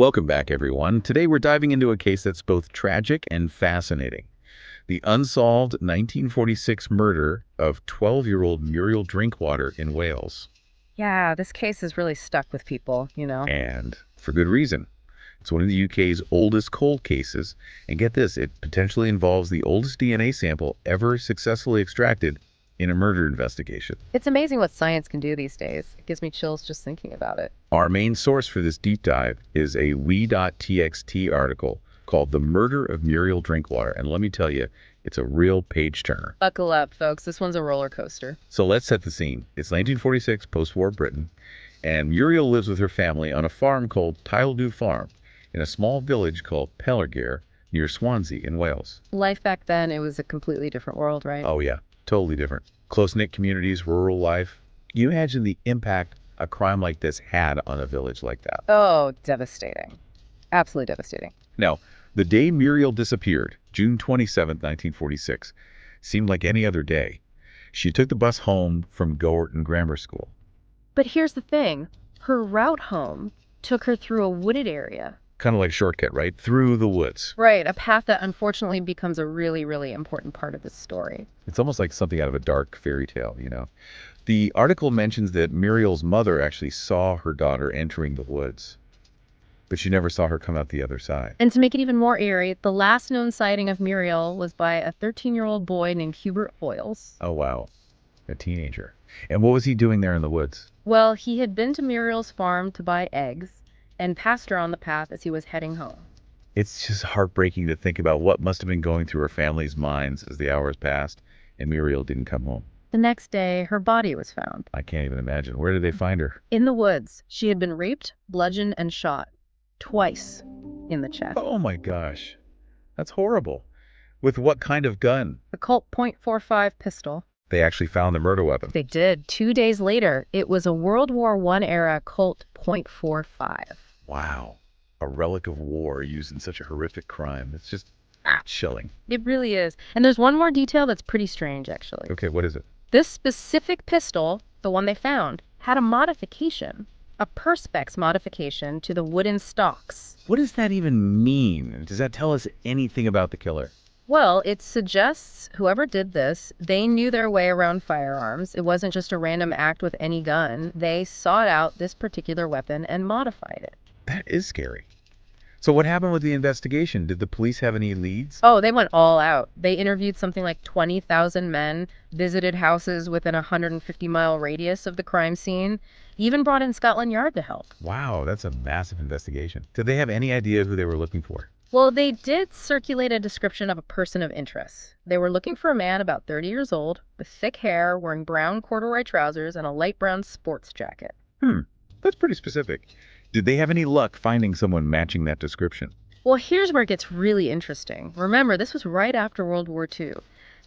Welcome back, everyone. Today we're diving into a case that's both tragic and fascinating. The unsolved 1946 murder of 12-year-old Muriel Drinkwater in Wales. Yeah, this case has really stuck with people. And for good reason. It's one of the UK's oldest cold cases, and get this, it potentially involves the oldest DNA sample ever successfully extracted in a murder investigation. It's amazing what science can do these days. It gives me chills just thinking about it. Our main source for this deep dive is a we.txt article called The Murder of Muriel Drinkwater, and let me tell you, it's a real page-turner. Buckle up, folks. This one's a roller coaster. So let's set the scene. It's 1946, post-war Britain, and Muriel lives with her family on a farm called Tyledhu Farm in a small village called Pelargir near Swansea in Wales. Life back then, it was a completely different world, right? Oh yeah, totally different. Close-knit communities, rural life. Can you imagine the impact a crime like this had on a village like that? Oh, devastating. Absolutely devastating. Now, the day Muriel disappeared, June 27, 1946, seemed like any other day. She took the bus home from Gowerton Grammar School. But here's the thing. Her route home took her through a wooded area. Kind of like a shortcut, right? Through the woods. Right, a path that unfortunately becomes a really, really important part of this story. It's almost like something out of a dark fairy tale, you know? The article mentions that Muriel's mother actually saw her daughter entering the woods, but she never saw her come out the other side. And to make it even more eerie, the last known sighting of Muriel was by a 13-year-old boy named Hubert Hoyles. Oh, wow. A teenager. And what was he doing there in the woods? Well, he had been to Muriel's farm to buy eggs and passed her on the path as he was heading home. It's just heartbreaking to think about what must have been going through her family's minds as the hours passed and Muriel didn't come home. The next day, her body was found. I can't even imagine. Where did they find her? In the woods. She had been raped, bludgeoned, and shot. Twice in the chest. Oh my gosh. That's horrible. With what kind of gun? A Colt .45 pistol. They actually found the murder weapon. They did. 2 days later, it was a World War I era Colt .45. Wow. A relic of war used in such a horrific crime. It's just chilling. It really is. And there's one more detail that's pretty strange, actually. Okay, what is it? This specific pistol, the one they found, had a modification. A perspex modification to the wooden stocks. What does that even mean? Does that tell us anything about the killer? Well, it suggests whoever did this, they knew their way around firearms. It wasn't just a random act with any gun. They sought out this particular weapon and modified it. That is scary. So what happened with the investigation? Did the police have any leads? Oh, they went all out. They interviewed something like 20,000 men, visited houses within a 150-mile radius of the crime scene, even brought in Scotland Yard to help. Wow, that's a massive investigation. Did they have any idea who they were looking for? Well, they did circulate a description of a person of interest. They were looking for a man about 30 years old, with thick hair, wearing brown corduroy trousers and a light brown sports jacket. That's pretty specific. Did they have any luck finding someone matching that description? Well, here's where it gets really interesting. Remember, this was right after World War II.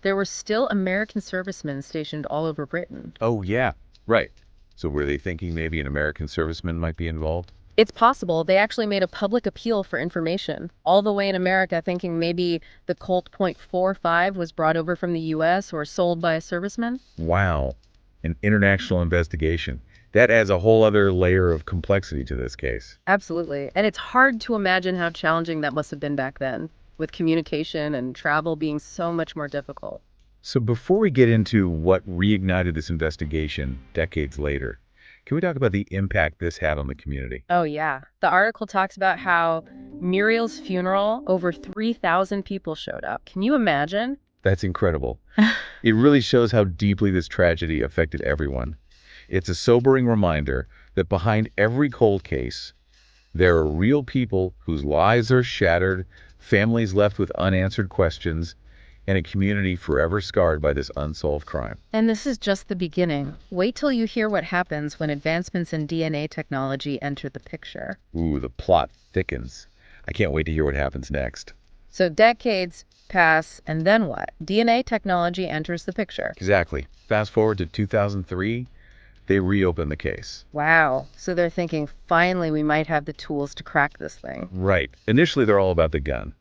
There were still American servicemen stationed all over Britain. Oh, yeah. Right. So were they thinking maybe an American serviceman might be involved? It's possible. They actually made a public appeal for information, all the way in America, thinking maybe the Colt .45 was brought over from the U.S. or sold by a serviceman. Wow. An international investigation. That adds a whole other layer of complexity to this case. Absolutely. And it's hard to imagine how challenging that must have been back then, with communication and travel being so much more difficult. So before we get into what reignited this investigation decades later, can we talk about the impact this had on the community? Oh, yeah. The article talks about how Muriel's funeral, over 3,000 people showed up. Can you imagine? That's incredible. It really shows how deeply this tragedy affected everyone. It's a sobering reminder that behind every cold case, there are real people whose lives are shattered, families left with unanswered questions, and a community forever scarred by this unsolved crime. And this is just the beginning. Wait till you hear what happens when advancements in DNA technology enter the picture. Ooh, the plot thickens. I can't wait to hear what happens next. So decades pass, and then what? DNA technology enters the picture. Exactly. Fast forward to 2003, they reopen the case. Wow. So they're thinking, finally, we might have the tools to crack this thing. Right. Initially, they're all about the gun.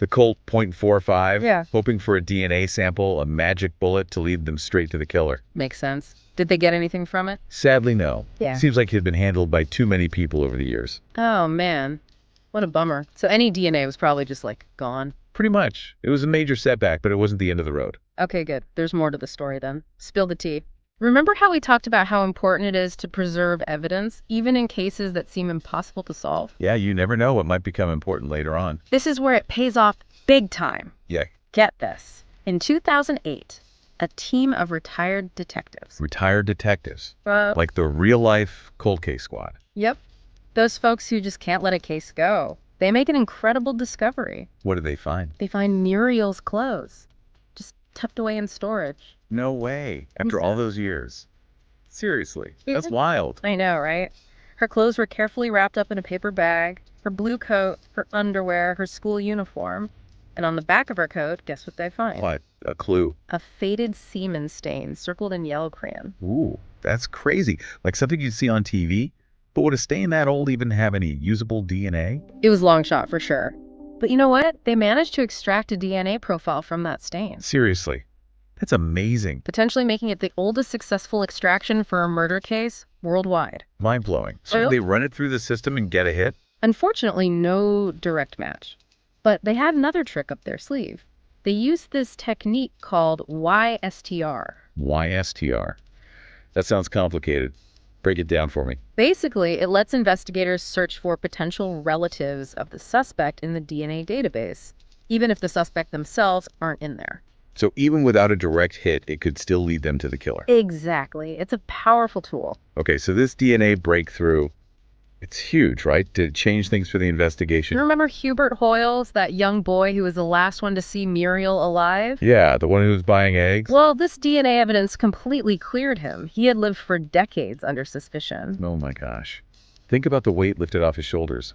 The Colt .45, Yeah. hoping for a DNA sample, a magic bullet to lead them straight to the killer. Makes sense. Did they get anything from it? Sadly, no. Yeah. Seems like it had been handled by too many people over the years. Oh, man. What a bummer. So any DNA was probably just, like, gone. Pretty much. It was a major setback, but it wasn't the end of the road. Okay, good. There's more to the story then. Spill the tea. Remember how we talked about how important it is to preserve evidence, even in cases that seem impossible to solve? Yeah, you never know what might become important later on. This is where it pays off big time. Yeah. Get this. In 2008, a team of retired detectives. Retired detectives. Like the real-life cold case squad. Yep. Those folks who just can't let a case go. They make an incredible discovery. What did they find? They find Muriel's clothes, just tucked away in storage. No way. After all those years. Seriously. That's Mhm. wild. I know, right? Her clothes were carefully wrapped up in a paper bag, her blue coat, her underwear, her school uniform. And on the back of her coat, guess what they find? What? A clue. A faded semen stain circled in yellow crayon. Ooh, that's crazy. Like something you'd see on TV? But would a stain that old even have any usable DNA? It was long shot for sure. But you know what? They managed to extract a DNA profile from that stain, Seriously. That's amazing. potentially making it the oldest successful extraction for a murder case worldwide. Mind-blowing. So Well- they run it through the system and get a hit? Unfortunately, no direct match. But they had another trick up their sleeve. They used this technique called YSTR. YSTR. That sounds complicated. Break it down for me. Basically, it lets investigators search for potential relatives of the suspect in the DNA database, even if the suspect themselves aren't in there. So even without a direct hit, it could still lead them to the killer. Exactly. It's a powerful tool. Okay, so this DNA breakthrough, it's huge, right? Did it change things for the investigation? You remember Hubert Hoyles, that young boy who was the last one to see Muriel alive? Yeah, the one who was buying eggs? Well, this DNA evidence completely cleared him. He had lived for decades under suspicion. Oh my gosh. Think about the weight lifted off his shoulders.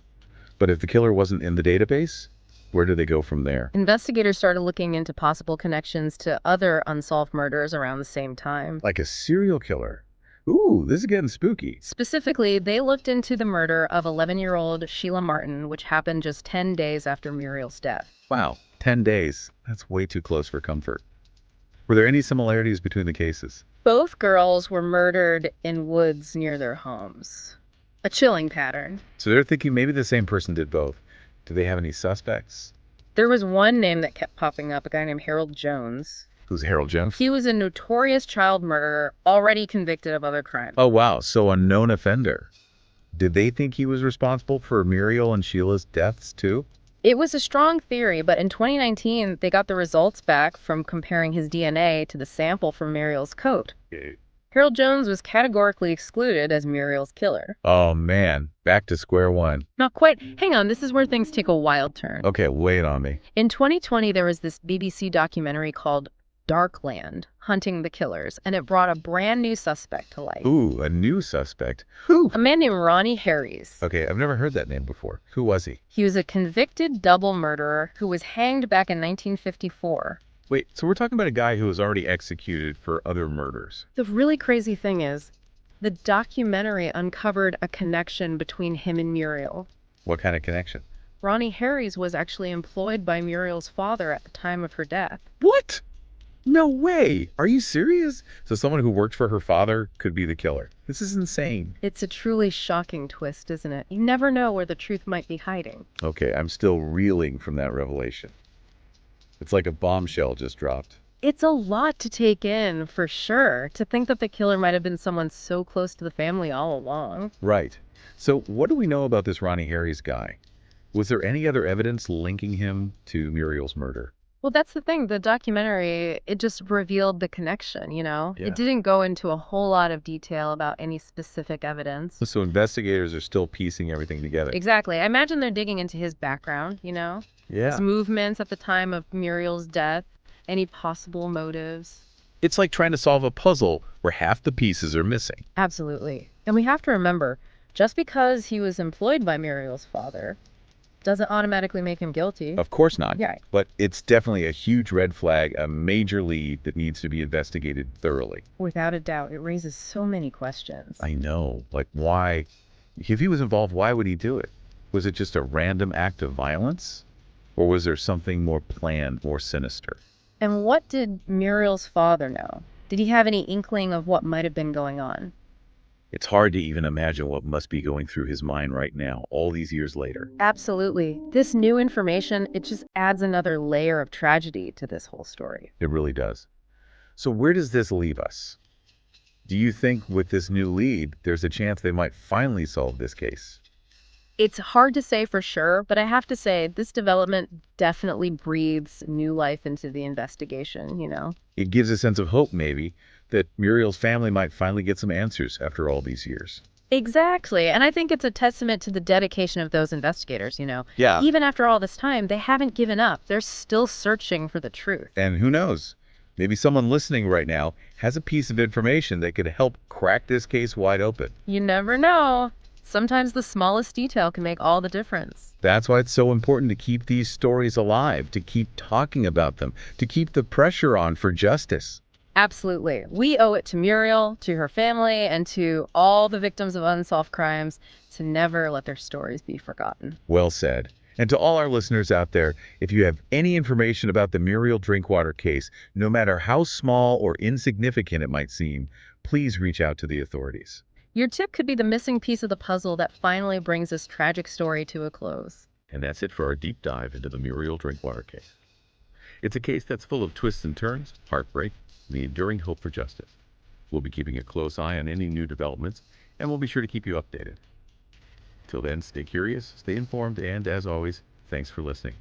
But if the killer wasn't in the database, where do they go from there? Investigators started looking into possible connections to other unsolved murders around the same time. Like a serial killer. Ooh, this is getting spooky. Specifically, they looked into the murder of 11-year-old Sheila Martin, which happened just 10 days after Muriel's death. Wow, 10 days. That's way too close for comfort. Were there any similarities between the cases? Both girls were murdered in woods near their homes. A chilling pattern. So they're thinking maybe the same person did both. Do they have any suspects? There was one name that kept popping up, a guy named Harold Jones. Who's Harold Jones? He was a notorious child murderer, already convicted of other crimes. Oh, wow. So a known offender. Did they think he was responsible for Muriel and Sheila's deaths, too? It was a strong theory, but in 2019, they got the results back from comparing his DNA to the sample from Muriel's coat. Harold Jones was categorically excluded as Muriel's killer. Oh, man. Back to square one. Not quite. Hang on, this is where things take a wild turn. Okay, wait on me. In 2020, there was this BBC documentary called Darkland, Hunting the Killers, and it brought a brand new suspect to light. Ooh, a new suspect. Who? A man named Ronnie Harries. Okay, I've never heard that name before. Who was he? He was a convicted double murderer who was hanged back in 1954. Wait, so we're talking about a guy who was already executed for other murders. The really crazy thing is, the documentary uncovered a connection between him and Muriel. What kind of connection? Ronnie Harries was actually employed by Muriel's father at the time of her death. What? No way. Are you serious? So someone who worked for her father could be the killer. This is insane. It's a truly shocking twist, isn't it? You never know where the truth might be hiding. Okay, I'm still reeling from that revelation. It's like a bombshell just dropped. It's a lot to take in, for sure, to think that the killer might have been someone so close to the family all along. Right. So what do we know about this Ronnie Harries guy? Was there any other evidence linking him to Muriel's murder? Well, that's the thing. The documentary, it just revealed the connection, you know? Yeah. It didn't go into a whole lot of detail about any specific evidence. So investigators are still piecing everything together. Exactly. I imagine they're digging into his background, you know? Yeah. His movements at the time of Muriel's death, any possible motives. It's like trying to solve a puzzle where half the pieces are missing. Absolutely. And we have to remember, just because he was employed by Muriel's father doesn't automatically make him guilty. Of course not. Yeah. But it's definitely a huge red flag, a major lead that needs to be investigated thoroughly. Without a doubt, it raises so many questions. I know. Like, why? If he was involved, why would he do it? Was it just a random act of violence? Or was there something more planned, more sinister? And what did Muriel's father know? Did he have any inkling of what might have been going on? It's hard to even imagine what must be going through his mind right now, all these years later. Absolutely. This new information, it just adds another layer of tragedy to this whole story. It really does. So where does this leave us? Do you think with this new lead, there's a chance they might finally solve this case? It's hard to say for sure, but I have to say this development definitely breathes new life into the investigation. It gives a sense of hope, maybe, that Muriel's family might finally get some answers after all these years. Exactly. And I think it's a testament to the dedication of those investigators. Yeah. Even after all this time, they haven't given up. They're still searching for the truth. And who knows? Maybe someone listening right now has a piece of information that could help crack this case wide open. You never know. Sometimes the smallest detail can make all the difference. That's why it's so important to keep these stories alive, to keep talking about them, to keep the pressure on for justice. Absolutely. We owe it to Muriel, to her family, and to all the victims of unsolved crimes to never let their stories be forgotten. Well said. And to all our listeners out there, if you have any information about the Muriel Drinkwater case, no matter how small or insignificant it might seem, please reach out to the authorities. Your tip could be the missing piece of the puzzle that finally brings this tragic story to a close. And that's it for our deep dive into the Muriel Drinkwater case. It's a case that's full of twists and turns, heartbreak, and the enduring hope for justice. We'll be keeping a close eye on any new developments, and we'll be sure to keep you updated. Till then, stay curious, stay informed, and as always, thanks for listening.